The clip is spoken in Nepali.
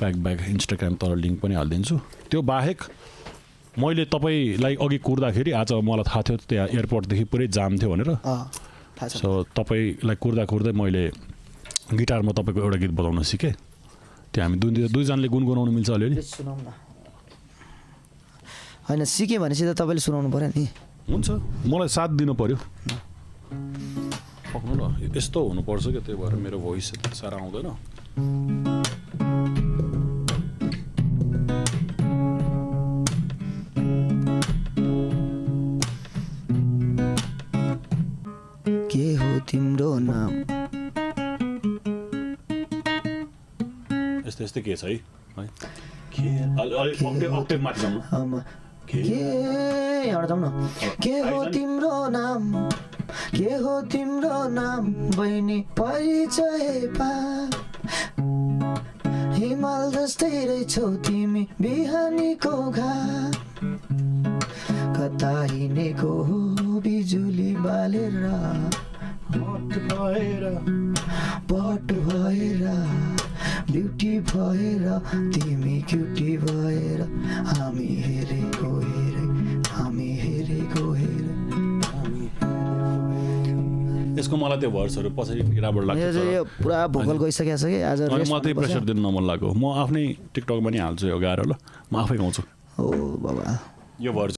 ब्याक इन्स्टाग्राम तर लिङ्क पनि हालिदिन्छु। त्यो बाहेक मैले तपाईँलाई अघि कुर्दाखेरि आज मलाई थाहा थियो त्यहाँ एयरपोर्टदेखि पुरै जाम थियो भनेर। सो तपाईँलाई कुर्दै मैले गिटारमा तपाईँको एउटा गीत बजाउन सिकेँ। त्यो हामी दुईजनाले गुनगुनाउनु मिल्छ अलिअलि? होइन सिकेँ भनेपछि त तपाईँले सुनाउनु पऱ्यो नि। हुन्छ, मलाई साथ दिनु पऱ्यो। पक्नु न, यस्तो हुनुपर्छ क्या, त्यही भएर मेरो भोइस साह्रो आउँदैन। के हो तिम्रो नाम? यस्तै के छ है? के हो तिम्रो नाम? के हो तिम्रो नाम? बहिनी परिचय पा, हिमाल जस्तै रहेछौ तिमी बिहानीको घाम, कता हिँडेको हो बिजुली बालेर, पट भएर ब्युटी भएर तिमी क्युटी भएर हामी हेरेको हेरे। यसको मलाई त्यो भर्सहरू पछि गिटारबाट लाग्छ। यो पुरा भोकल गइसकेको छ कि आज म त्यही प्रेसर दिनु मन लाग्यो। म आफ्नै टिकटकमा नि हाल्छु यो गाएर, ल म आफै गाउँछु। ओ बाबा, यो भर्स